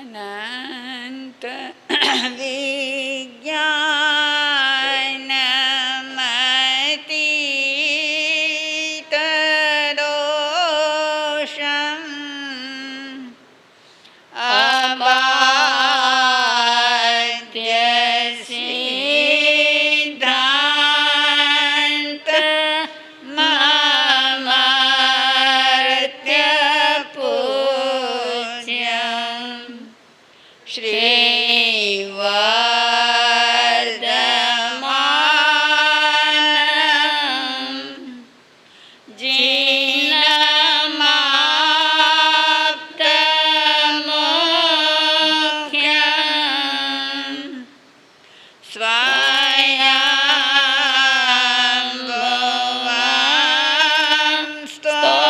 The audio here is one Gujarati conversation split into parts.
અનંત વિજ્ઞાનમતી તદોષમ અબાધ્ય સિદ્ધાંત મમર્ત્ય પૂજ્યમ શ્રીવર્ધમાનમ જીનમાપ્તમોખ્યમ સ્વયંભુવં સ્તોતુમર્હયતિ.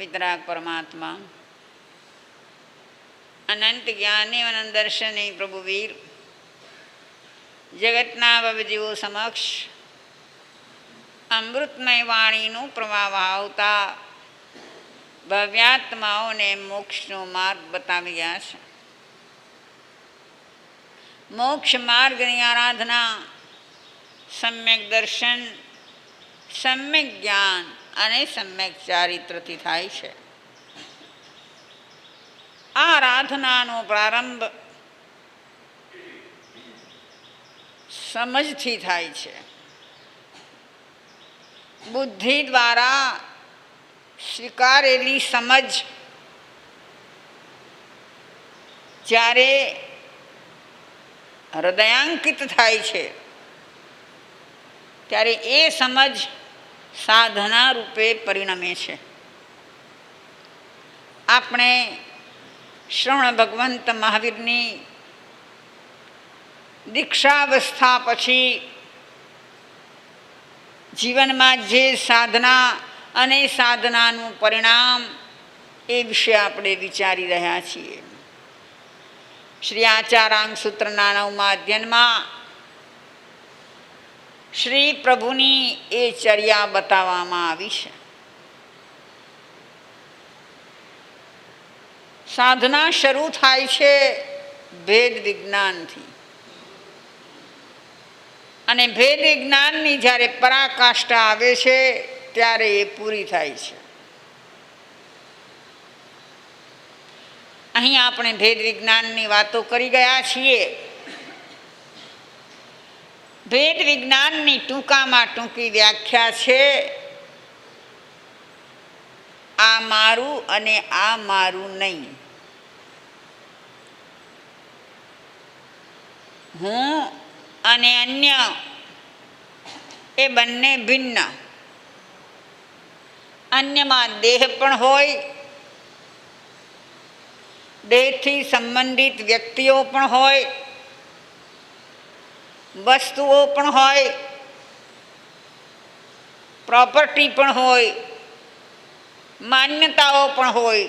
વિતરાગ પરમાત્મા અનંત જ્ઞાની અનંત દર્શની પ્રભુવીર જગતના ભવજીવો સમક્ષ અમૃતમય વાણીનું પ્રવાહ આવતા ભવ્યાત્માઓને મોક્ષનો માર્ગ બતાવી ગયા છે. મોક્ષ માર્ગની આરાધના સમ્યક દર્શન, સમ્યક જ્ઞાન અને સમ્યક ચારિત્રથી થાય છે. આ આરાધનાનો પ્રારંભ સમજથી થાય છે. બુદ્ધિ દ્વારા સ્વીકારેલી સમજ જ્યારે હૃદયાંકિત થાય છે ત્યારે એ સમજ સાધના રૂપે પરિણમે છે. આપણે શ્રવણ ભગવંત મહાવીરની દીક્ષાવસ્થા પછી જીવનમાં જે સાધના અને સાધનાનું પરિણામ એ વિશે આપણે વિચારી રહ્યા છીએ. શ્રી આચારાંગ સૂત્રના 9મા અધ્યયનમાં શ્રી પ્રભુની એ ચર્યા બતાવવામાં આવી છે. સાધના શરૂ થાય છે ભેદ વિજ્ઞાનથી, અને ભેદ વિજ્ઞાનની જ્યારે પરાકાષ્ઠા આવે છે ત્યારે એ પૂરી થાય છે. અહીં આપણે ભેદ વિજ્ઞાનની વાતો કરી ગયા છીએ. ભેદ વિજ્ઞાનની ટૂંકામાં ટૂંકી વ્યાખ્યા છે આ મારું અને આ મારું નહીં. હું અને અન્ય એ બંને ભિન્ન. અન્યમાં દેહ પણ હોય, દેહથી સંબંધિત વ્યક્તિઓ પણ હોય, વસ્તુઓ પણ હોય, પ્રોપર્ટી પણ હોય, માન્યતાઓ પણ હોય.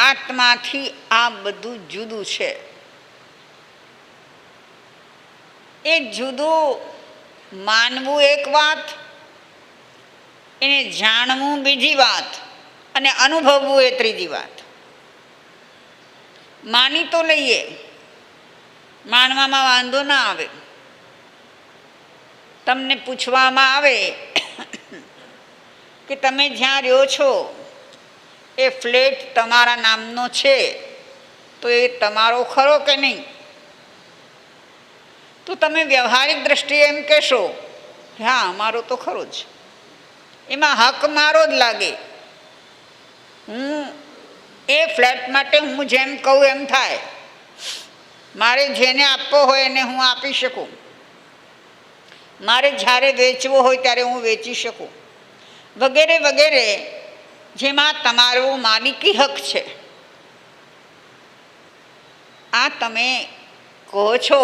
આત્માથી આ બધું જુદું છે. એ જુદું માનવું એક વાત, એને જાણવું બીજી વાત, અને અનુભવવું એ ત્રીજી વાત. માની તો લઈએ, માનવામાં વાંધો ના આવે. તમને પૂછવામાં આવે કે તમે જ્યાં રહ્યો છો એ ફ્લેટ તમારા નામનો છે, તો એ તમારો ખરો કે નહીં? તો તમે વ્યવહારિક દ્રષ્ટિએ એમ કહેશો કે હા, અમારો તો ખરો જ, એમાં હક મારો જ લાગે. હું એ ફ્લેટ માટે હું જેમ કહું એમ થાય. મારે જેને આપવો હોય એને હું આપી શકું. મારે જ્યારે વેચવો હોય ત્યારે હું વેચી શકું, વગેરે વગેરે, જેમાં તમારો માલિકી હક છે. આ તમે કહો છો,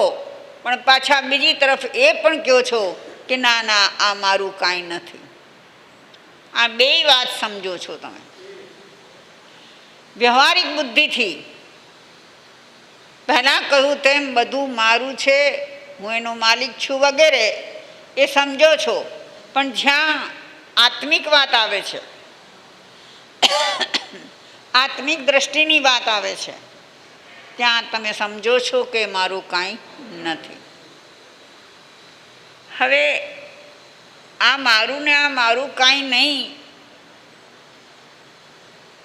પણ પાછા બીજી તરફ એ પણ કહો છો કે ના ના, આ મારું કાંઈ નથી. આ બેય વાત સમજો છો તમે. વ્યવહારિક બુદ્ધિથી પહેલાં કહ્યું તેમ બધું મારું છે, હું એનો માલિક છું વગેરે એ સમજો છો, પણ જ્યાં આત્મિક વાત આવે છે, આત્મિક દ્રષ્ટિની વાત આવે છે, ત્યાં તમે સમજો છો કે મારું કાંઈ નથી. હવે આ મારું ને આ મારું કાંઈ નહીં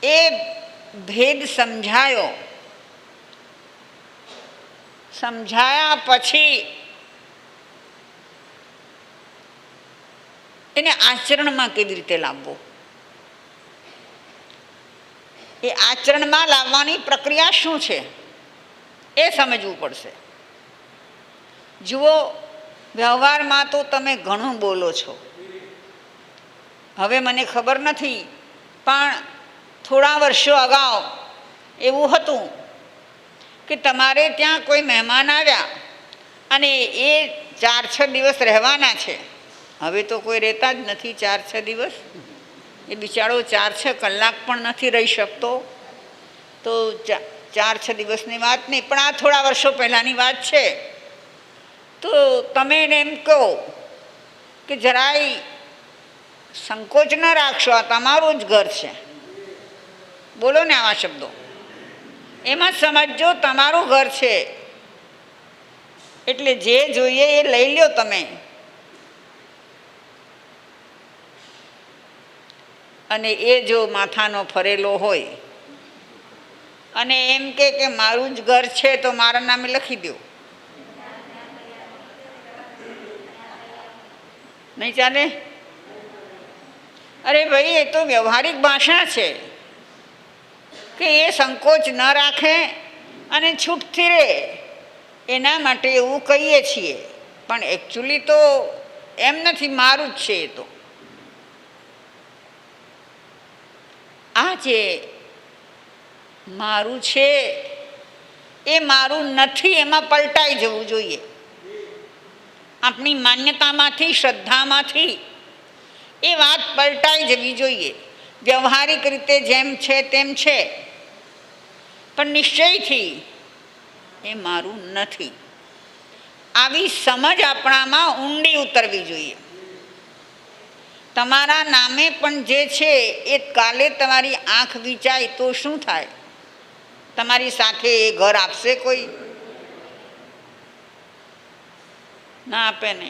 એ ભેદ સમજાયા પછી એને આચરણમાં કેવી રીતે લાવવો, એ આચરણમાં લાવવાની પ્રક્રિયા શું છે એ સમજવું પડશે. જુઓ, વ્યવહારમાં તો તમે ઘણું બોલો છો. હવે મને ખબર નથી, પણ થોડા વર્ષો અગાઉ એવું હતું કે તમારે ત્યાં કોઈ મહેમાન આવ્યા અને એ 4-6 દિવસ રહેવાના છે. હવે તો કોઈ રહેતા જ નથી 4-6 દિવસ. એ બિચારો 4-6 કલાક પણ નથી રહી શકતો. તો 4-6 દિવસની વાત નહીં, પણ આ થોડા વર્ષો પહેલાંની વાત છે. તો તમે એને એમ કહો કે જરાય સંકોચ ન રાખશો, આ તમારું જ ઘર છે. બોલો ને આવા શબ્દો, એમાં સમજો તમારું ઘર છે એટલે જે જોઈએ એ લઈ લ્યો તમે. અને એ જો માથાનો ફરેલો હોય અને એમ કે મારું જ ઘર છે તો મારા નામે લખી દો, નહીં ચાલે. અરે ભાઈ, એ તો વ્યવહારિક ભાષા છે કે એ સંકોચ ન રાખે અને છૂટથી રહે, એના માટે એવું કહીએ છીએ. પણ એકચ્યુઅલી તો એમ નથી, મારું જ છે. એ તો આ જે મારું છે એ મારું નથી, એમાં પલટાઈ જવું જોઈએ. આપણી માન્યતામાંથી, શ્રદ્ધામાંથી એ વાત પલટાઈ જવી જોઈએ. વ્યવહારિક રીતે જેમ છે તેમ છે, પણ નિશ્ચયથી એ મારું નથી. આવી સમજ આપણામાં ઊંડી ઉતરવી જોઈએ. તમારા નામે પણ જે છે એ કાલે તમારી આંખ વિચાય તો શું થાય? તમારી સાથે એ ઘર આપશે કોઈ? ના આપે ને.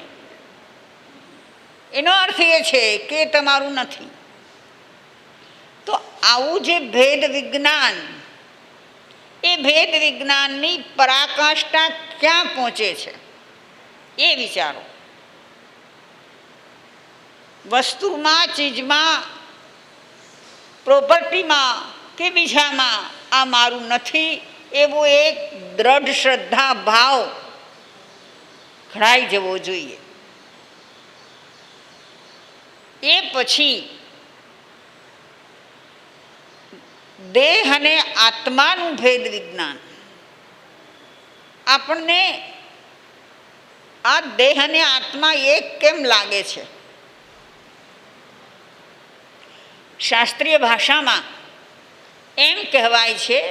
એનો અર્થ એ છે કે તમારું નથી. તો આવું જે ભેદ વિજ્ઞાન, એ ભેદ વિજ્ઞાનની પરાકાષ્ઠા ક્યાં પહોંચે છે એ વિચારો. વસ્તુમાં, ચીજમાં, પ્રોપર્ટીમાં કે બીજામાં આ મારું નથી એવો એક દ્રઢ શ્રદ્ધા ભાવ ઘડાઈ જવો જોઈએ. એ પછી દેહ અને આત્માનું ભેદ વિજ્ઞાન આપણને આ દેહ અને આત્મા એક કેમ લાગે છે? શાસ્ત્રીય ભાષામાં એમ કહેવાય છે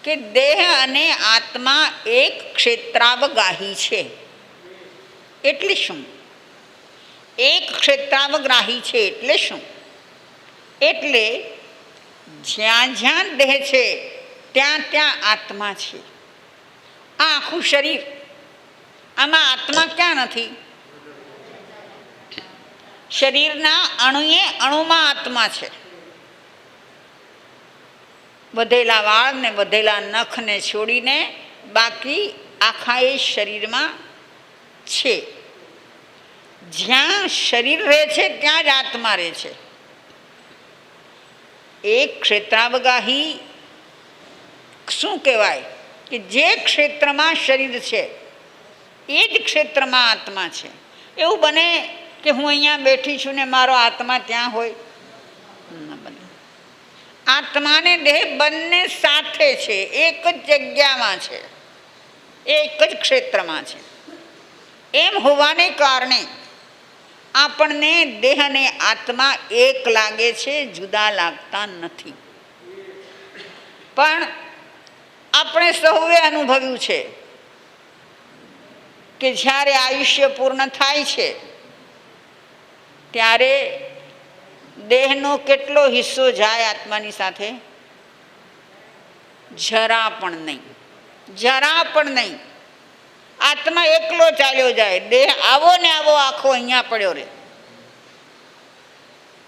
કે દેહ અને આત્મા એક ક્ષેત્રાવગાહી છે. એટલે શું? એક ક્ષેત્રાવગ્રાહી છે એટલે શું? એટલે જ્યાં જ્યાં દેહ છે ત્યાં ત્યાં આત્મા છે. આ આખું શરીર, આમાં આત્મા ક્યાં નથી? શરીરના અણુએ અણુમાં આત્મા છે. વધેલા વાળ ને વધેલા નખને છોડીને બાકી આખા એ શરીરમાં છે. જ્યાં શરીર રહે છે ત્યાં જ આત્મા રહે છે. એક ક્ષેત્રાવગાહી શું કહેવાય? કે જે ક્ષેત્રમાં શરીર છે એ જ ક્ષેત્રમાં આત્મા છે. એવું બને કે હું અહીંયા બેઠી છું ને મારો આત્મા ત્યાં હોય? ન બને. આત્મા ને દેહ બંને સાથે છે, એક જ જગ્યામાં છે, એક જ ક્ષેત્રમાં છે. એમ હોવાને કારણે આપણને દેહ અને આત્મા એક લાગે છે, જુદા લાગતા નથી. પણ આપણે સૌએ અનુભવ્યું છે કે જ્યારે આયુષ્ય પૂર્ણ થાય છે ત્યારે દેહનો કેટલો હિસ્સો જાય આત્માની સાથે? જરા પણ નહીં, જરા પણ નહીં. આત્મા એકલો ચાલ્યો જાય, દેહ આવો ને આવો આખો અહીંયા પડ્યો રહે.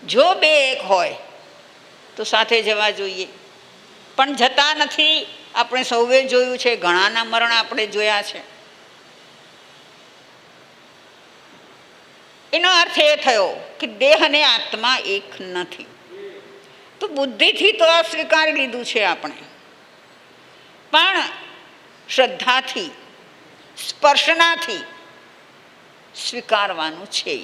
જો બે એક હોય તો સાથે જવા જોઈએ, પણ જતા નથી. આપણે સૌએ જોયું છે, ઘણાના મરણ આપણે જોયા છે. એનો અર્થ એ થયો કે દેહ અને આત્મા એક નથી. તો બુદ્ધિથી તો આ સ્વીકારી લીધું છે આપણે, પણ શ્રદ્ધાથી, સ્પર્શનાથી સ્વીકારવાનું છે.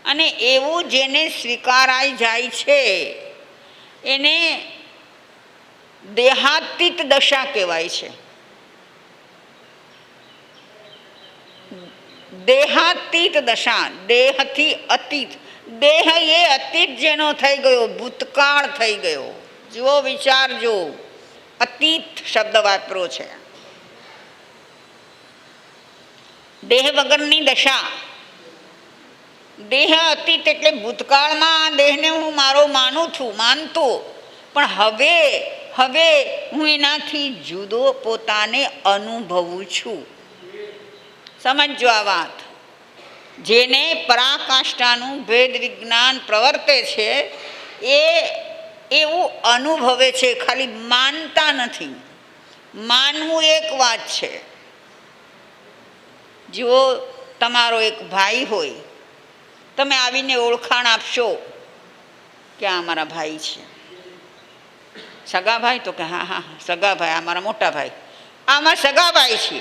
અને એવું જેને સ્વીકારાઈ જાય છે એને દેહાતીત દશા કહેવાય છે. દેહાતીત દશા, દેહથી અતીત. દેહ એ અતીત જેનો થઈ ગયો, ભૂતકાળ થઈ ગયો. જુઓ, વિચારજો, અતીત શબ્દ વાપરો છે. દેહ વગરની દશા. દેહ અતીત એટલે ભૂતકાળમાં દેહને હું મારો માનતો, પણ હવે હું એનાથી જુદો પોતાને અનુભવું છું. સમજો આ વાત. જેને પરાકાષ્ઠાનું ભેદ વિજ્ઞાન પ્રવર્તે છે એ એવું અનુભવે છે, ખાલી માનતા નથી. માનવું એક વાત છે. જો તમારો એક ભાઈ હોય, તમે આવીને ઓળખાણ આપશો કે આ મારા ભાઈ છે. સગા ભાઈ? તો કે હા હા સગા ભાઈ, આ મારા મોટા ભાઈ, આમાં સગા ભાઈ છે.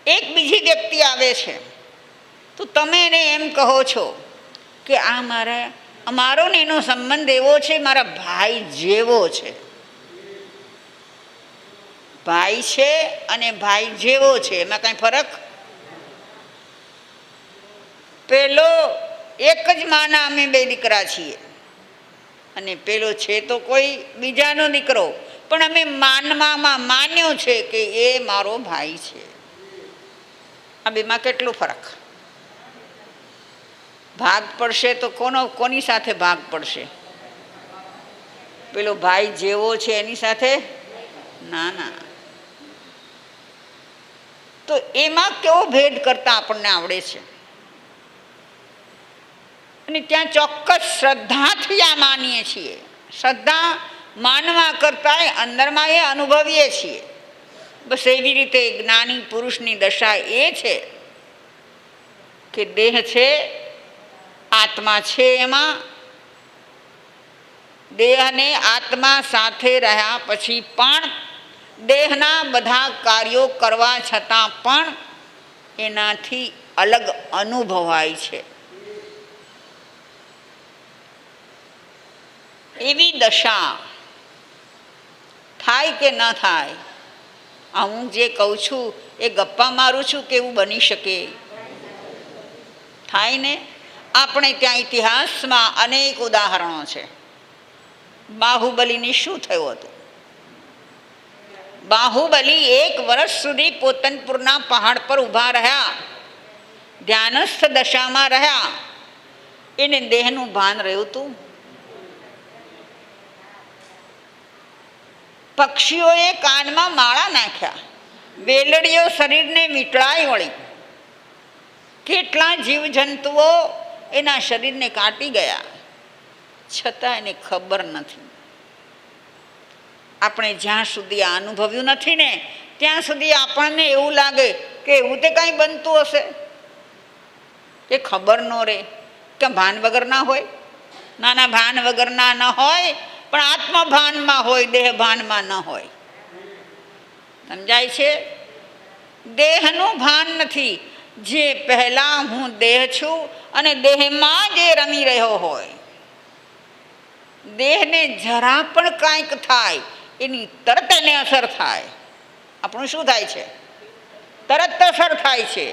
એક બીજી વ્યક્તિ આવે છે તો તમે એને એમ કહો છો કે આ અમારો ને એનો સંબંધ એવો છે, મારા ભાઈ જેવો છે. ભાઈ છે અને ભાઈ જેવો છે, એમાં કાંઈ ફરક? પેલો એક જ માના અમે બે દીકરા છીએ, અને પેલો છે તો કોઈ બીજાનો દીકરો, પણ અમે માનવામાં માન્યો છે કે એ મારો ભાઈ છે. આ બેમાં કેટલો ફરક? ભાગ પડશે તો કોની સાથે ભાગ પડશે? પેલો ભાઈ જેવો છે એની સાથે? ના ના. તો એમાં કેવો ભેદ કરતા આપણને આવડે છે. અને ત્યાં ચોક્કસ શ્રદ્ધાથી આ માનીએ છીએ. શ્રદ્ધા માનવા કરતાં અંદરમાં એ અનુભવીએ છીએ. બસ એવી રીતે જ્ઞાની પુરુષની દશા એ છે કે દેહ છે, આત્મા છે. એમાં દેહ અને આત્મા સાથે રહ્યા પછી પણ દેહના બધા કાર્યો કરવા છતાં પણ એનાથી અલગ અનુભવાય છે. એવી દશા થાય કે ન થાય? હું જે કહું છું એ ગપ્પા મારું છું કે એવું બની શકે? થાય ને. આપણે ત્યાં ઇતિહાસમાં અનેક ઉદાહરણો છે. બાહુબલીને શું થયું હતું? બાહુબલી 1 વર્ષ સુધી પોતનપુરના પહાડ પર ઊભા રહ્યા, ધ્યાનસ્થ દશામાં રહ્યા. એને દેહનું ભાન રહ્યું હતું? પક્ષીઓએ કાનમાં માળા નાખ્યા, વેલડીઓ શરીરને વીંટળાઈ વળી, કેટલા જીવજંતુઓ એના શરીરને કાટી ગયા, છતાં એને ખબર નથી. આપણે જ્યાં સુધી આ અનુભવ્યું નથી ને ત્યાં સુધી આપણને એવું લાગે કે એવું તે કાંઈ બનતું હશે કે ખબર ન રહે, કે ભાન વગર ના હોય. નાના ભાન વગરના ન હોય, પણ આત્મભાનમાં હોય, દેહ ભાનમાં ન હોય. સમજાય છે? દેહનું ભાન નથી. જે પહેલા હું દેહ છું અને દેહમાં જે રમી રહ્યો હોય, દેહને જરા પણ કાંઈક થાય એની તરત એને અસર થાય. આપણું શું થાય છે? તરત અસર થાય છે.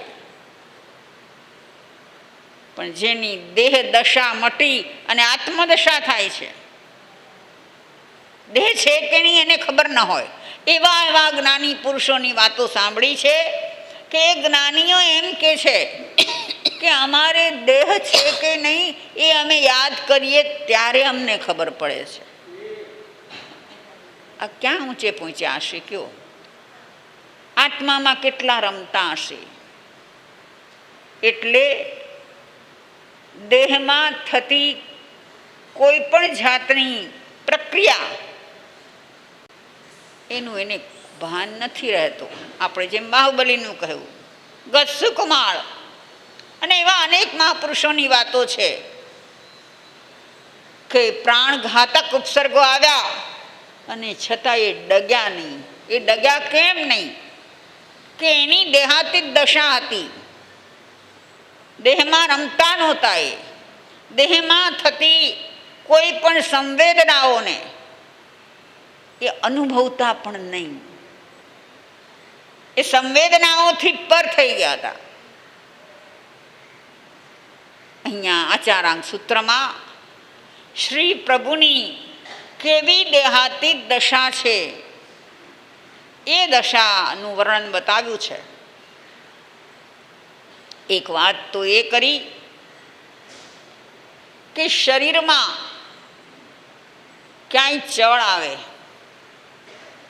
પણ જેની દેહ દશા મટી અને આત્મદશા થાય છે, દેહ છે કે નહીં એને ખબર ન હોય, એવા એવા જ્ઞાની પુરુષોની વાતો સાંભળી છે કે એ જ્ઞાનીઓ એમ કે છે કે અમારે દેહ છે કે નહીં એ અમે યાદ કરીએ ત્યારે અમને ખબર પડે છે. આ ક્યાં ઊંચે પહોંચ્યા હશે? કયો આત્મામાં કેટલા રમતા હશે? એટલે દેહમાં થતી કોઈ પણ જાતની પ્રક્રિયા એનું એને ભાન નથી રહેતું. આપણે જેમ બાહુબલીનું કહ્યું, ગસ્સુ કુમાર અને એવા અનેક મહાપુરુષોની વાતો છે કે પ્રાણઘાતક ઉપસર્ગો આવ્યા અને છતાં એ ડગ્યા નહીં. એ ડગ્યા કેમ નહીં? કે એની દેહાતીત દશા હતી, દેહમાં રમતા નહોતા. એ દેહમાં થતી કોઈ પણ સંવેદનાઓને એ અનુભવતા પણ નહીં. એ સંવેદનાઓથી પર થઈ ગયા હતા. અહીંયા આચારાંગ સૂત્રમાં શ્રી પ્રભુની કેવી દેહાતીત દશા છે એ દશાનું વર્ણન બતાવ્યું છે. એક વાત તો એ કરી કે શરીરમાં ક્યાંય ચળ આવે,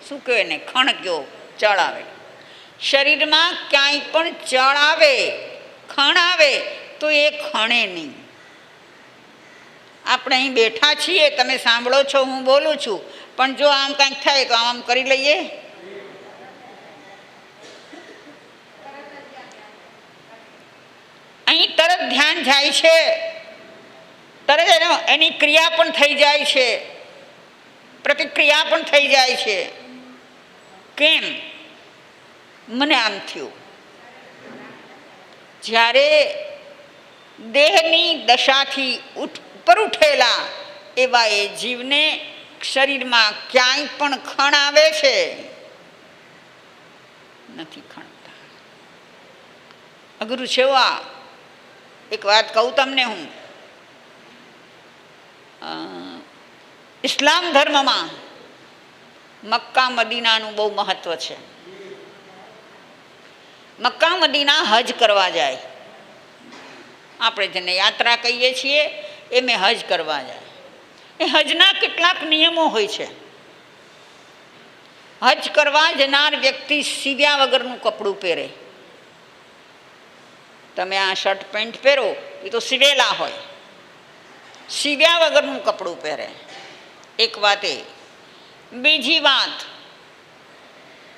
શું કહેવાય ને, ખણ કયો, ચળ આવે. શરીરમાં ક્યાંય પણ ચળ આવે, ખણ આવે તો એ ખણે નહીં. આપણે અહીં બેઠા છીએ, તમે સાંભળો છો, હું બોલું છું, પણ જો આમ કાંઈક થાય તો આમ કરી લઈએ. અહીં તરત ધ્યાન જાય છે, તરત એની ક્રિયા પણ થઈ જાય છે, પ્રતિક્રિયા પણ થઈ જાય છે. કેમ? મને આમ થયું. જ્યારે દેહની દશાથી ઉપર ઉઠેલા એવા એ જીવને શરીરમાં ક્યાંય પણ ખણ આવે છે? નથી ખણતા. અઘરું છે. આ એક વાત કહું તમને, હું ઇસ્લામ ધર્મમાં મક્કા મદીનાનું બહુ મહત્વ છે. મક્કા મદીના હજ કરવા જાય, આપણે જેને યાત્રા કહીએ છીએ એમ હજ કરવા જાય. એ હજના કેટલાક નિયમો હોય છે. હજ કરવા જનાર વ્યક્તિ સીવ્યા વગરનું કપડું પહેરે. તમે આ શર્ટ પેન્ટ પહેરો એ તો સીવેલા હોય, સીવ્યા વગરનું કપડું પહેરે. એક વાત એ. બીજી વાત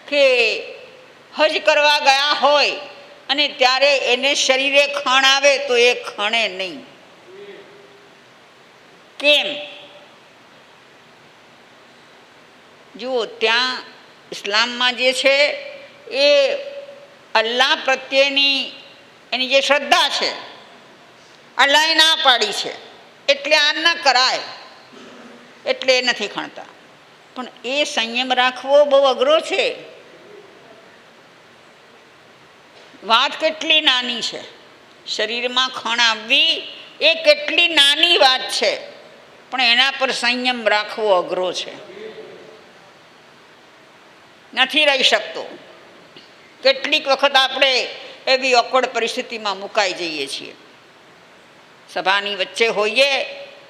કે હજ કરવા ગયા હોય અને ત્યારે એને શરીરે ખણ આવે તો એ ખણે નહીં. કેમ? જુઓ, ત્યાં ઇસ્લામમાં જે છે એ અલ્લાહ પ્રત્યેની એની જે શ્રદ્ધા છે, અલ્લાહે ના પાડી છે એટલે આ ન કરાય, એટલે એ નથી ખણતા. પણ એ સંયમ રાખવો બહુ અઘરો છે. વાત કેટલી નાની છે. શરીરમાં ખણ આવવી એ કેટલી નાની વાત છે, પણ એના પર સંયમ રાખવો અઘરો છે. નથી રહી શકતો. કેટલીક વખત આપણે એવી ઓકવર્ડ પરિસ્થિતિમાં મુકાઈ જઈએ છીએ. સભાની વચ્ચે હોઈએ,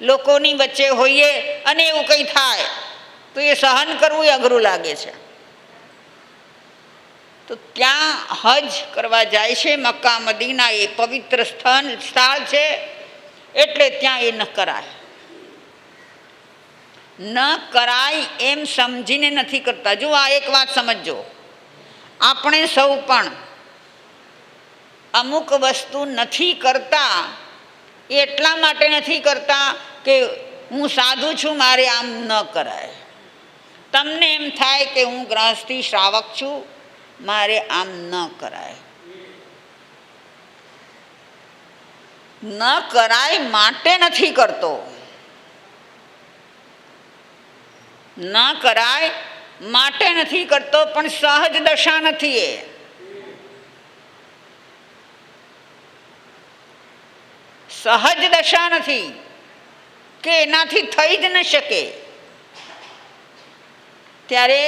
લોકોની વચ્ચે હોઈએ અને એવું કંઈ થાય તો એ સહન કરવું એ અઘરું લાગે છે. તો ત્યાં હજ કરવા જાય છે, મક્કા મદીના એ પવિત્ર સ્થળ છે, એટલે ત્યાં એ ન કરાય. ન કરાય એમ સમજીને નથી કરતા. જો આ એક વાત સમજજો, આપણે સૌ પણ અમુક વસ્તુ નથી કરતા એ એટલા માટે નથી કરતા કે હું સાધુ છું, મારે આમ ન કરાય. તમને એમ થાય કે હું ગ્રહસ્થી શ્રાવક છું, મારે આમ ન કરાય. ન કરાય માટે નથી કરતો. ન કરાય માટે નથી કરતો, પણ સહજ દશા નથી. એ સહજ દશા નથી કે એનાથી થઈ જ ન શકે. ત્યારે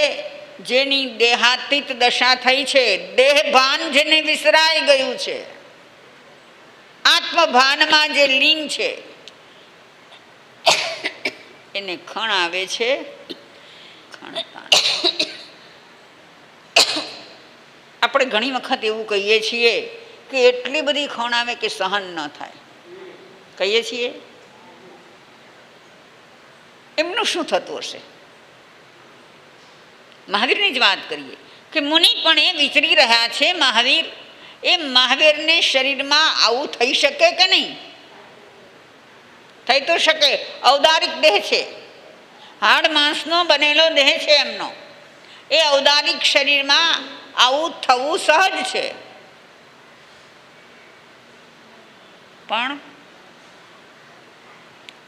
જેની દેહાતીત દશા થઈ છે, દેહ ભાન જેને વિસરાઈ ગયું છે, આત્મભાનમાં જે લીન છે, એને ખણ આવે છે. આપણે ઘણી વખત એવું કહીએ છીએ કે એટલી બધી ખણ આવે કે સહન ન થાય, કહીએ છીએ. એમનું શું થતું હશે? મહાવીરની જ વાત કરીએ કે મુનિ પણ એ વિચરી રહ્યા છે. મહાવીર, એ મહાવીરને શરીરમાં આવું થઈ શકે કે નહીં? થઈ તો શકે. ઔદારિક દેહ છે, હાડ માંસનો બનેલો દેહ છે એમનો. એ ઔદારિક શરીરમાં આવું થવું સહજ છે, પણ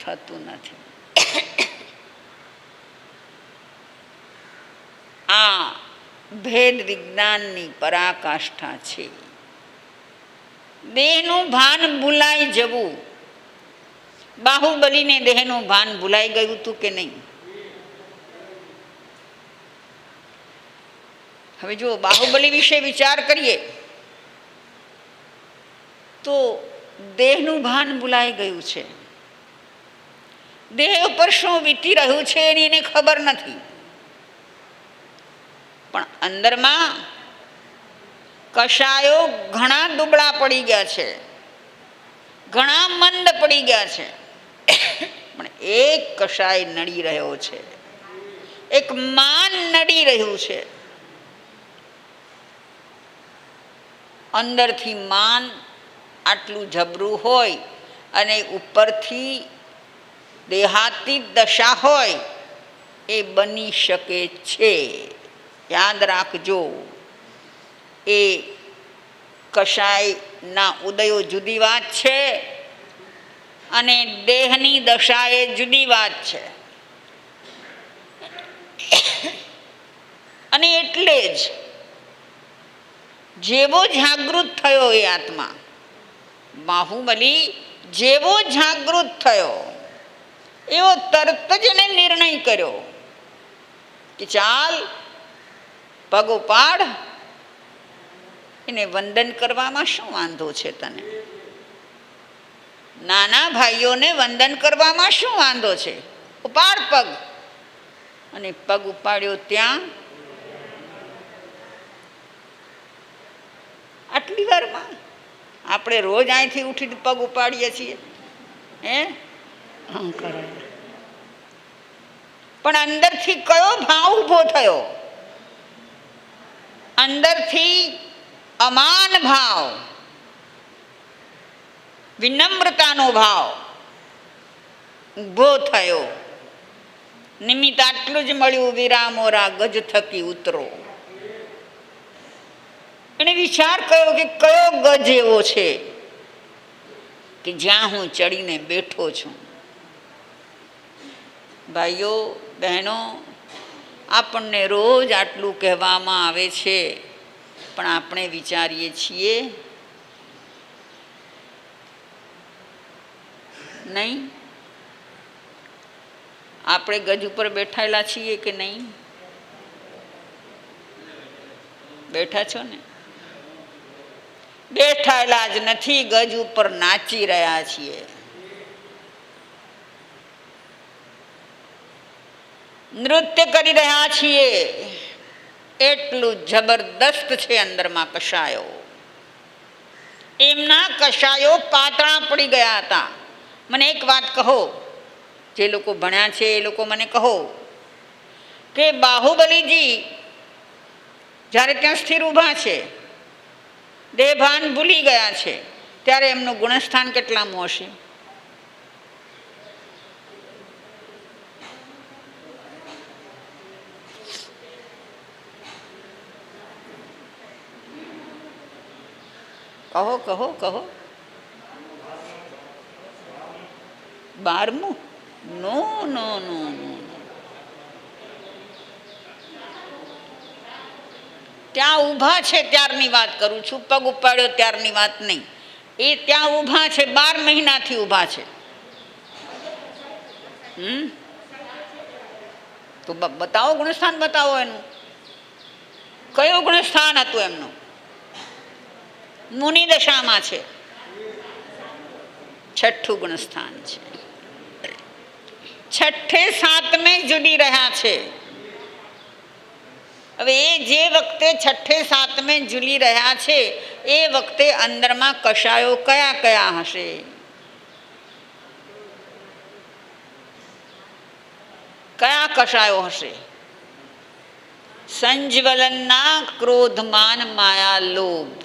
થતું નથી. આ ભેદ વિજ્ઞાનની પરાકાષ્ઠા છે. દેહનું ભાન ભૂલાઈ જવું. બાહુબલીને દેહનું ભાન ભૂલાઈ ગયું હતું કે નહીં? હવે જો બાહુબલી વિશે વિચાર કરીએ તો દેહનું ભાન ભૂલાઈ ગયું છે. દેહ ઉપર શું વીતી રહ્યું છે એની એને ખબર નથી, પણ અંદરમાં કશાયો ઘણા દુબળા પડી ગયા છે, ઘણા મંદ પડી ગયા છે, પણ એક કશાય નડી રહ્યો છે, એક માન નડી રહ્યું છે. અંદરથી માન આટલું જબરું હોય અને ઉપરથી દેહાતીત દશા હોય, એ બની શકે છે. યાદ રાખજો, એ કશાયના ઉદયો જુદી વાત છે અને દેહની દશા એ જુદી વાત છે. અને એટલે જ જેવો જાગૃત થયો એ આત્મા, બાહુબલી જેવો જાગૃત થયો એવો તરત જ એને નિર્ણય કર્યો કે ચાલ પગ ઉપાડ, એને વંદન કરવામાં શું વાંધો છે તને? નાના ભાઈઓને વંદન કરવામાં શું વાંધો છે? ઉપાડ પગ. અને પગ ઉપાડ્યો ત્યાં આટલી વારમાં. આપણે રોજ અહીંથી ઉઠીને પગ ઉપાડીએ છીએ, પણ અંદરથી કયો ભાવ ઊભો થયો? અંદરથી અમાન ભાવ, વિનમ્રતાનો ભાવ ઊભો થયો. નિમિત્ત આટલું જ મળ્યું, વિરામોરા ગજ થકી ઉતરો. એને વિચાર કર્યો કે કયો ગજ એવો છે કે જ્યાં હું ચડીને બેઠો છું. ભાઈઓ બહેનો, આપણને રોજ આટલું કહેવામાં આવે છે, પણ આપણે વિચારીએ છીએ નહીં? આપણે ગજ ઉપર બેઠેલા છીએ કે નહીં? બેઠા છો ને? બેઠેલા જ નથી, ગજ ઉપર નાચી રહ્યા છીએ. નૃત્ય કરી રહ્યા છીએ. એટલું જબરદસ્ત છે અંદરમાં કશાયો. એમના કશાયો પાતળા પડી ગયા હતા. મને એક વાત કહો, જે લોકો ભણ્યા છે એ લોકો મને કહો કે બાહુબલીજી જ્યારે ત્યાં સ્થિર ઊભા છે, દેહભાન ભૂલી ગયા છે, ત્યારે એમનું ગુણસ્થાન કેટલામું હશે? કહો કહો કહો. 12મું? નો નો નો નો. ત્યાં ઊભા છે ત્યારની વાત કરું છું, પગ ઉપાડ્યો ત્યારની વાત નહીં. એ ત્યાં ઊભા છે, 12 મહિનાથી ઊભા છે. તો બતાવો ગુણસ્થાન, બતાવો એનું કયું ગુણસ્થાન હતું એમનું. મુનિ દશામાં છે, 6ઠું ગુણસ્થાન છે. 6ઠે 7મે જુડી રહ્યા છે. હવે એ જે વખતે 6ઠે 7મે ઝૂલી રહ્યા છે એ વખતે અંદરમાં કષાયો કયા કયા હશે? કયા કષાયો હશે? સંજ્વલનના ક્રોધમાન માયા લોભ.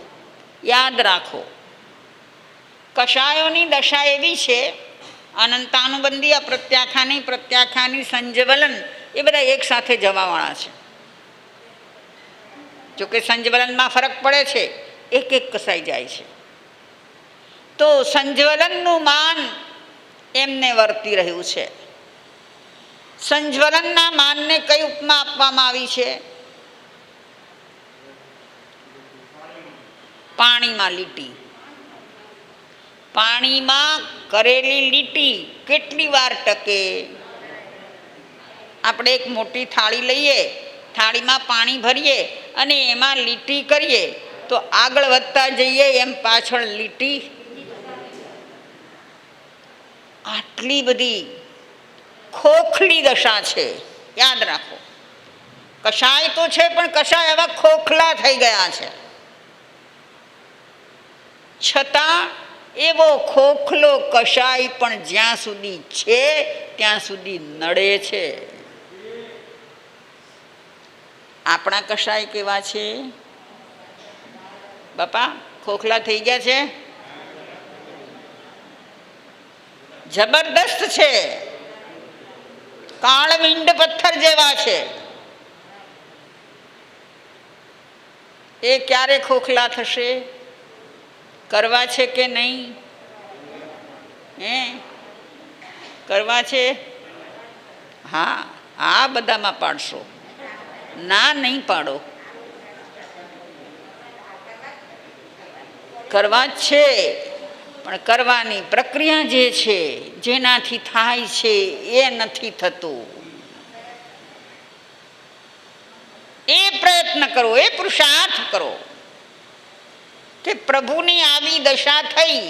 યાદ રાખો, કષાયોની દશા એવી છે, અનંતાનુબંધી, અપ્રત્યાખાની, પ્રત્યાખાની, સંજ્વલન, એ બધા એક સાથે જવાવાળા છે. જોકે સંજ્વલનમાં ફરક પડે છે, એક એક કસાઈ જાય છે. તો સંજ્વલનનું માન એમને વર્તી રહ્યું છે. સંજ્વલનના માનને કઈ ઉપમા આપવામાં આવી છે? પાણીમાં લીટી. પાણીમાં કરેલી લીટી કેટલી વાર ટકે? આપણે એક મોટી થાળી લઈએ, થાળીમાં પાણી ભરીએ અને એમાં લીટી કરીએ તો આગળ વધતા જઈએ એમ પાછળ લીટી. આટલી બધી ખોખલી દશા છે, યાદ રાખો. કષાય તો છે પણ કષાય એવા ખોખલા થઈ ગયા છે. છતાં એવો ખોખલો કષાય પણ જ્યાં સુધી છે ત્યાં સુધી નડે છે. આપણા કષાય કેવા છે બાપા? ખોખલા થઈ ગયા છે, જબરદસ્ત છે, કાળવિંડ પથ્થર જેવા છે. એ ક્યારે ખોખલા થશે? કરવા છે કે નહીં? કરવા છે? હા, આ બધામાં પાડશો, ના નહીં પાડો. કરવા જ છે, પણ કરવાની પ્રક્રિયા જે છે, જેનાથી થાય છે એ નથી થતું. એ પ્રયત્ન કરો, એ પુરુષાર્થ કરો કે પ્રભુની આવી દશા થઈ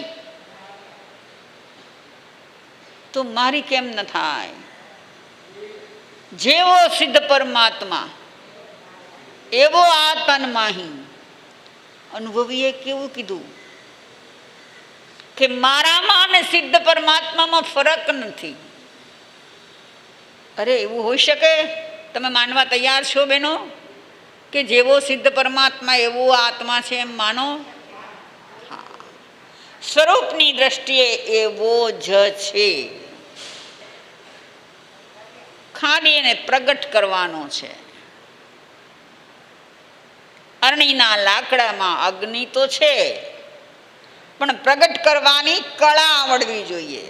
તો મારી કેમ ન થાય? જેવો સિદ્ધ પરમાત્મા એવો આ તન્માહી. અનુભવીએ કેવું કીધું કે મારામાં અને સિદ્ધ પરમાત્મામાં ફરક નથી. અરે એવું હોઈ શકે? તમે માનવા તૈયાર છો બેનો કે જેવો સિદ્ધ પરમાત્મા એવો આત્મા છે એમ માનો? સ્વરૂપની દ્રષ્ટિએ એવો જ છે, ખાલી એને પ્રગટ કરવાનો છે. અરણીના લાકડામાં અગ્નિ તો છે, પણ પ્રગટ કરવાની કળા આવડવી જોઈએ.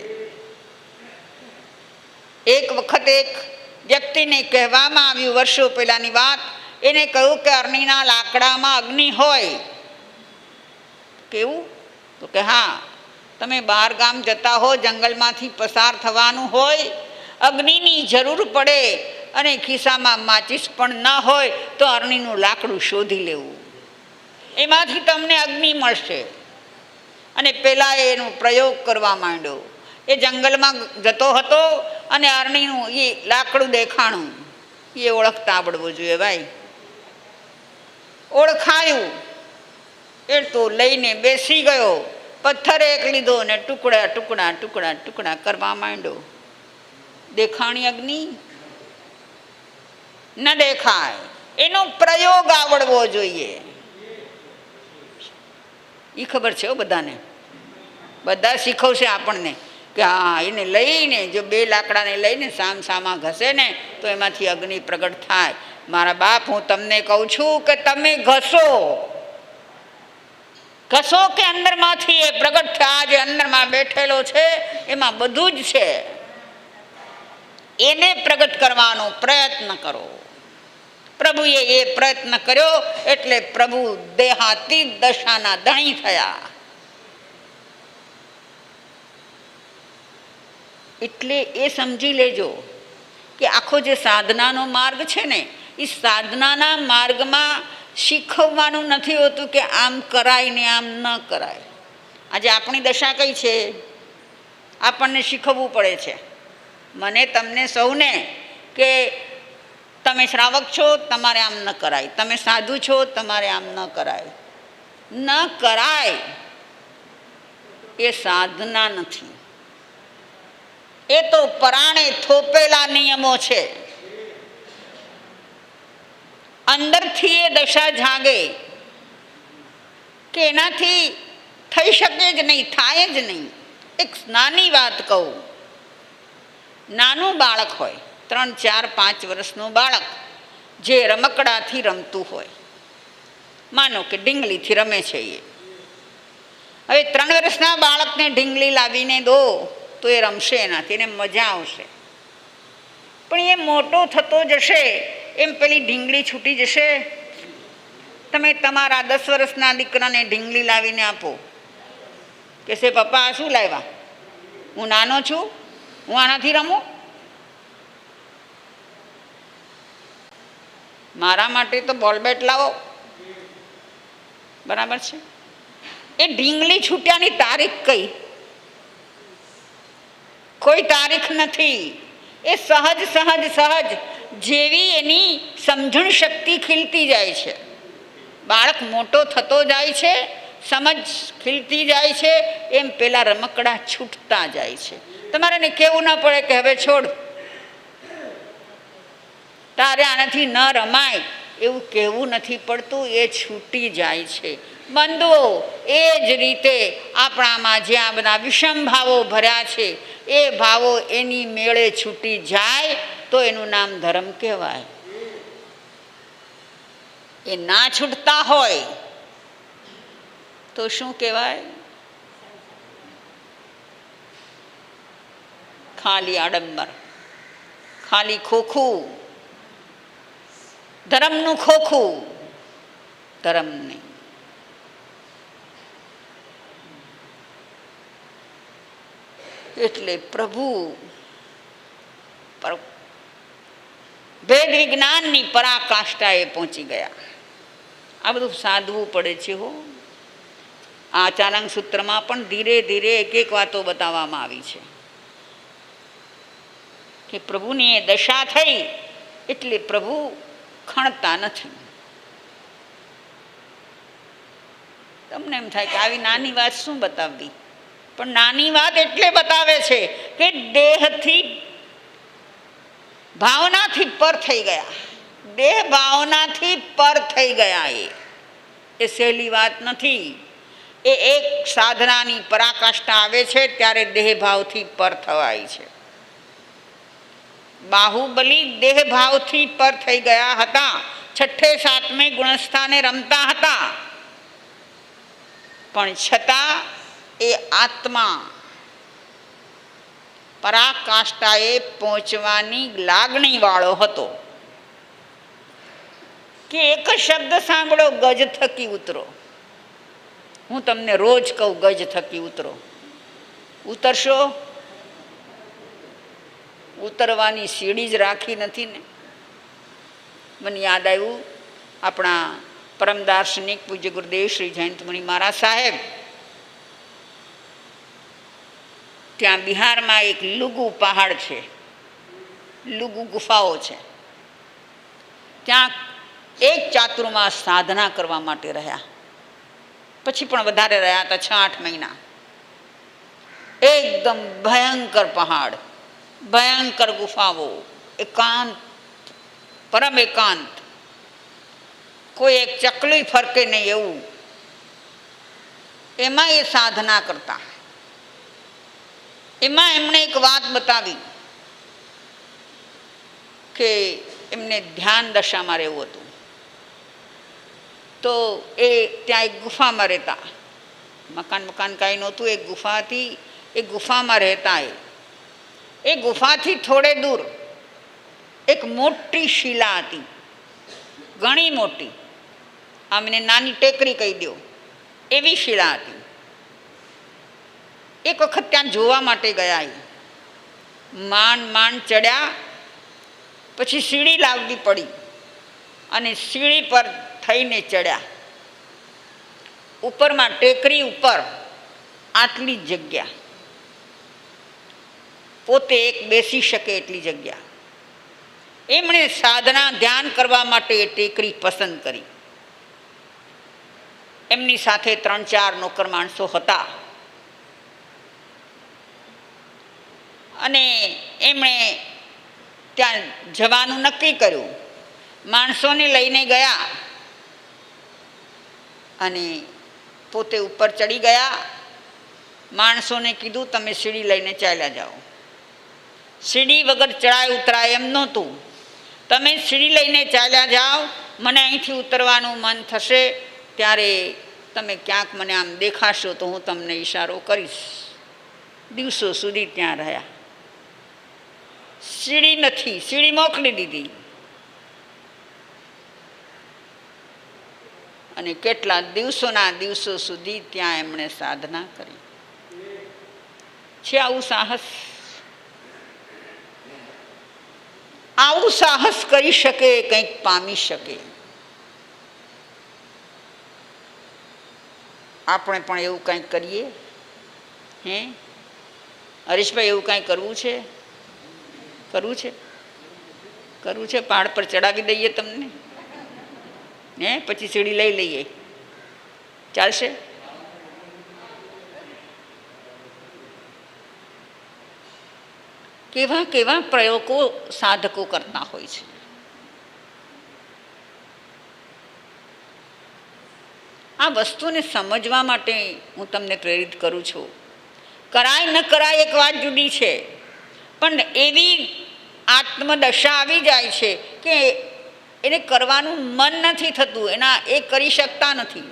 એક વખત એક વ્યક્તિને કહેવામાં આવ્યું, વર્ષો પહેલાની વાત, એને કહ્યું કે અરણીના લાકડામાં અગ્નિ હોય. કેવું? તો કે હા, તમે બહાર ગામ જતા હો, જંગલમાંથી પસાર થવાનું હોય, અગ્નિની જરૂર પડે અને ખિસ્સામાં માચીસ પણ ન હોય તો અરણીનું લાકડું શોધી લેવું, એમાંથી તમને અગ્નિ મળશે. અને પેલા એનો પ્રયોગ કરવા માંડ્યો. એ જંગલમાં જતો હતો અને અરણીનું એ લાકડું દેખાણું. એ ઓળખતા આવડવું જોઈએ ભાઈ. ઓળખાયું એ તો લઈને બેસી ગયો, પથ્થર એક લીધો ને ટુકડા ટુકડા ટુકડા ટુકડા કરવા માંડ્યો. દેખાણી અગ્નિ? ન દેખાય. એનો પ્રયોગ આવડવો જોઈએ. એ ખબર છે બધાને, બધા શીખવશે આપણને કે હા, એને લઈને જો 2 લાકડાને લઈને સામ સામા ઘસે ને તો એમાંથી અગ્નિ પ્રગટ થાય. મારા બાપ, હું તમને કહું છું કે તમે ઘસો ઘસો કે અંદરમાંથી એ પ્રગટ થાય. જે અંદરમાં બેઠેલો છે એમાં બધું જ છે, એને પ્રગટ કરવાનો પ્રયત્ન કરો. પ્રભુએ એ પ્રયત્ન કર્યો એટલે પ્રભુ દેહાતીત દશાના ધણી થયા. એટલે એ સમજી લેજો કે આખો જે સાધનાનો માર્ગ છે ને, એ સાધનાના માર્ગમાં શીખવવાનું નથી હોતું કે આમ કરાય ને આમ ન કરાય. આજે આપણી દશા કઈ છે? આપણને શીખવવું પડે છે, મને તમને સૌને, કે તમે શ્રાવક છો, તમારે આમ ન કરાય, તમે સાધુ છો, તમારે આમ ન કરાય. ન કરાય એ સાધના નથી, એ તો પરાણે થોપેલા નિયમો છે. અંદરથી એ દશા જાગે કે એનાથી થઈ શકે જ નહીં, થાય જ નહીં. એક નાની વાત કહું, નાનું બાળક હોય, 3, 4, 5 વર્ષનું બાળક જે રમકડાથી રમતું હોય, માનો કે ઢીંગલીથી રમે છે એ, હવે 3 વર્ષના બાળકને ઢીંગલી લાવીને દો તો એ રમશે એનાથી, એને મજા આવશે. પણ એ મોટો થતો જશે એમ પેલી ઢીંગલી છૂટી જશે. તમે તમારા 10 વર્ષના દીકરાને ઢીંગલી લાવીને આપો, કહેશે પપ્પા આ શું લાવ્યા, હું નાનો છું, હું આનાથી રમું, મારા માટે તો બોલ બેટ લાવો. બરાબર છે? એ ઢીંગલી છૂટ્યાની તારીખ કઈ? કોઈ તારીખ નથી. એ સહજ સહજ સહજ જેવી એની સમજણ શક્તિ ખીલતી જાય છે, બાળક મોટો થતો જાય છે, સમજ ખીલતી જાય છે, એમ પેલા રમકડા છૂટતા જાય છે. તમારે એને કહેવું ન પડે કે હવે છોડ, તારે આનાથી ન રમાય, એવું કહેવું નથી પડતું, એ છૂટી જાય છે. બંધુઓ, એ જ રીતે આપણામાં જ્યાં બધા વિષમ ભાવો ભર્યા છે, એ ભાવો એની મેળે છૂટી જાય તો એનું નામ ધર્મ કહેવાય. એ ના છૂટતા હોય તો શું કહેવાય? ખાલી આડંબર, ખાલી ખોખું, ધર્મનું ખોખું, ધર્મ નહીં. એટલે પ્રભુ ભેદ વિજ્ઞાનની પરાકાષ્ઠાએ પહોંચી ગયા. આ બધું સાધવું પડે છે હો. આ ચારંગ સૂત્રમાં પણ ધીરે ધીરે એક એક વાતો બતાવવામાં આવી છે કે પ્રભુની એ દશા થઈ એટલે પ્રભુ ખણતા નથી. તમને એમ થાય કે આવી નાની વાત શું બતાવવી, પણ નાની વાત એટલે બતાવે છે કે દેહથી ભાવનાથી પર થઈ ગયા, દેહ ભાવનાથી પર થઈ ગયા. એ સહેલી વાત નથી. એ એક સાધનાની પરાકાષ્ઠા આવે છે ત્યારે દેહ ભાવથી પર થવાય છે. બાહુબલી દેહ ભાવથી પર થઈ ગયા હતા, 6ઠે 7મે ગુણસ્થાને રમતા હતા, પણ છતાં એ આત્મા પરાકાષ્ઠાએ પહોંચવાની લાગણી વાળો હતો કે એક શબ્દ સાંભળો, ગજ થકી ઉતરો. હું તમને રોજ કહું ગજ થકી ઉતરો. ઉતરશો? ઉતરવાની સીડી જ રાખી નથી ને. મને યાદ આવ્યું, આપણા પરમ દાર્શનિક પૂજ્ય ગુરુદેવ શ્રી જયંતમુનિ મહારાજ સાહેબ, ત્યાં બિહારમાં એક લુગુ પહાડ છે, લુગુ ગુફાઓ છે, ત્યાં એક ચાતુર્માસ સાધના કરવા માટે રહ્યા. પછી પણ વધારે રહ્યા હતા, 6-8 મહિના. એકદમ ભયંકર પહાડ, ભયંકર ગુફાઓ, એકાંત, પરમ એકાંત, કોઈ એક ચકલી ફરકે નહીં એવું. એમાં એ સાધના કરતા. એમાં એમણે એક વાત બતાવી કે એમને ધ્યાન દશામાં રહેવું હતું. તો એ ત્યાં એક ગુફામાં રહેતા, મકાન કાંઈ નહોતું, એક ગુફા હતી, એ ગુફામાં રહેતા. એ ગુફાથી થોડે દૂર એક મોટી શિલા હતી, ઘણી મોટી, આમને નાની ટેકરી કહી દો એવી શિલા હતી. એક વખત ત્યાં જોવા માટે ગયા. માંડ ચડ્યા, પછી સીડી લાવવી પડી અને સીડી પર થઈને ચડ્યા. ઉપરમાં ટેકરી ઉપર આટલી જ જગ્યા, પોતે એક બેસી શકે એટલી જગ્યા. એમણે સાધના ધ્યાન કરવા માટે એ ટેકરી પસંદ કરી. એમની સાથે 3-4 નોકર માણસો હતા અને એમણે ત્યાં જવાનું નક્કી કર્યું. માણસોને લઈને ગયા અને પોતે ઉપર ચડી ગયા. માણસોને કીધું તમે સીડી લઈને ચાલ્યા જાઓ. સીડી વગર ચડાય ઉતરાય એમ નહોતું. તમે સીડી લઈને ચાલ્યા જાઓ, મને અહીંથી ઉતરવાનું મન થશે ત્યારે તમે ક્યાંક મને આમ દેખાશો તો હું તમને ઈશારો કરીશ. દિવસો સુધી ત્યાં રહ્યા. સીડી નથી, સીડી મોકલી દીધી. અને કેટલા દિવસોના દિવસો સુધી ત્યાં એમણે સાધના કરી. છે આવું સાહસ? આવું સાહસ કરી શકે, કંઈક પામી શકે. આપણે પણ એવું કંઈક કરીએ? હે હરીશભાઈ, એવું કાંઈ કરવું છે? કરવું છે? કરવું છે? પહાડ પર ચડાવી દઈએ તમને, હે? પછી સીડી લઈ લઈએ, ચાલશે? કેવા કેવા પ્રયોગો સાધકો કરતા હોય છે. આ વસ્તુને સમજવા માટે હું તમને પ્રેરિત કરું છું. કરાય ન કરાય એક વાત જુદી છે, પણ એવી આત્મદશા આવી જાય છે કે એને કરવાનું મન નથી થતું, એ કરી શકતા નથી.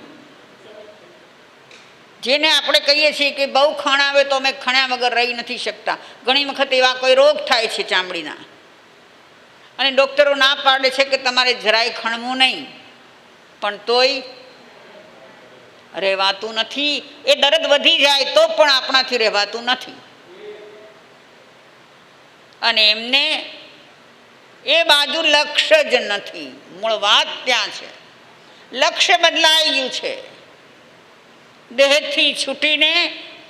જેને આપણે કહીએ છીએ કે બહુ ખણ આવે તો અમે ખણ્યા વગર રહી નથી શકતા. ઘણી વખત એવા કોઈ રોગ થાય છે ચામડીના અને ડૉક્ટરો ના પાડે છે કે તમારે જરાય ખણવું નહીં, પણ તોય રહેવાતું નથી. એ દર્દ વધી જાય તો પણ આપણાથી રહેવાતું નથી. અને એમને એ બાજુ લક્ષ્ય જ નથી. મૂળ વાત ત્યાં છે. લક્ષ્ય બદલાઈ ગયું છે. દેહથી છૂટીને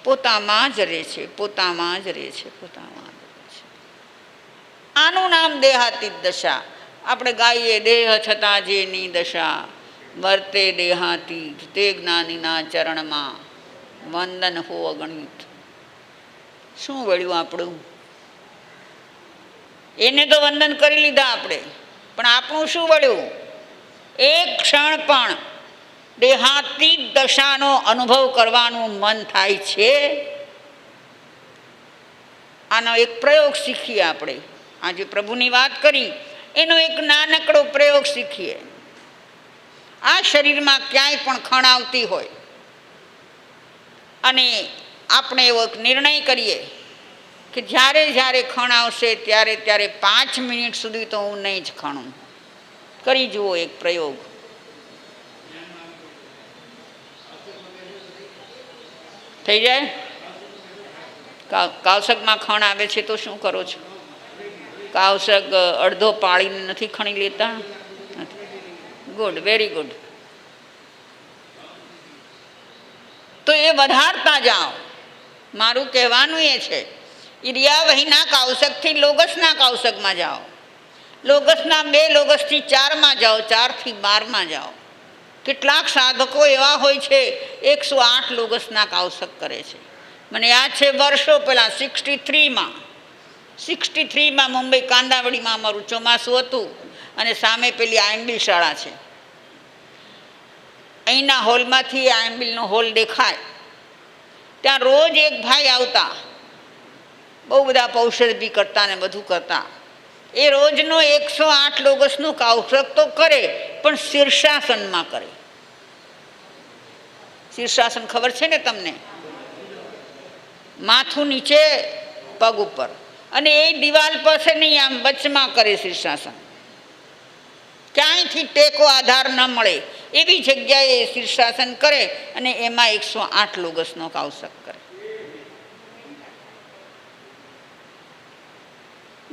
પોતામાં જ રહે છે, પોતામાં જ રહે છે, પોતામાં જ રહે છે. આનું નામ દેહાતીત દશા. આપણે ગાઈએ દેહ છતાં જેની દશા, વર્તે દેહાતીત તે જ્ઞાનીના ચરણમાં, વંદન હો અગણિત. શું વળ્યું આપણું? એને તો વંદન કરી લીધા આપણે, પણ આપણું શું વળ્યું? એક ક્ષણ પણ દેહાતીત દશાનો અનુભવ કરવાનું મન થાય છે? આનો એક પ્રયોગ શીખીએ આપણે. આજે પ્રભુની વાત કરી એનો એક નાનકડો પ્રયોગ શીખીએ. આ શરીરમાં ક્યાંય પણ ખણ આવતી હોય અને આપણે એવો એક નિર્ણય કરીએ કે જ્યારે જ્યારે ખણ આવશે ત્યારે ત્યારે 5 મિનિટ સુધી તો હું નહીં જ ખણું. કરી જુઓ એક પ્રયોગ. થઈ જાય? કાવસકમાં ખણ આવે છે તો શું કરો છો? કાવસક અડધો પાળીને નથી ખણી લેતા? Good, very good. તો એ વધારતા જાઓ. મારું કહેવાનું એ છે, ઇરિયાવહીના કાવસકથી લોગસના કાવસકમાં જાઓ, લોગસના 2 લોગસથી 4માં જાઓ, 4થી 12માં જાઓ. કેટલાક સાધકો એવા હોય છે 108 લોગસના કાવસક કરે છે. મને યાદ છે વર્ષો પહેલાં 63માં મુંબઈ કાંદાવડીમાં અમારું ચોમાસું હતું અને સામે પેલી આયંબિલ શાળા છે. અહીંના હોલમાંથી આયંબિલનો હોલ દેખાય. ત્યાં રોજ એક ભાઈ આવતા, બહુ બધા પૌષધ કરતા ને બધું કરતા. એ રોજનો 108 લોગસનું કાવસક તો કરે, પણ શીર્ષાસનમાં કરે. શીર્ષાસન ખબર છે ને તમને? માથું નીચે, પગ ઉપર, અને એ દિવાલ પાસે નહીં, આમ વચમાં કરે શીર્ષાસન. ક્યાંયથી ટેકો આધાર ન મળે એવી જગ્યાએ શીર્ષાસન કરે અને એમાં 108 લોગસનો કાવસક કરે.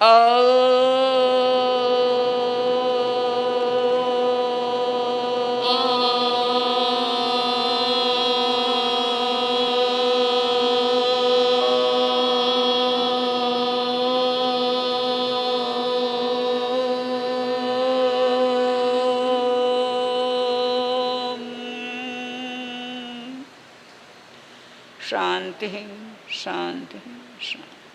શાંતિ શાંતિ શાંતિ.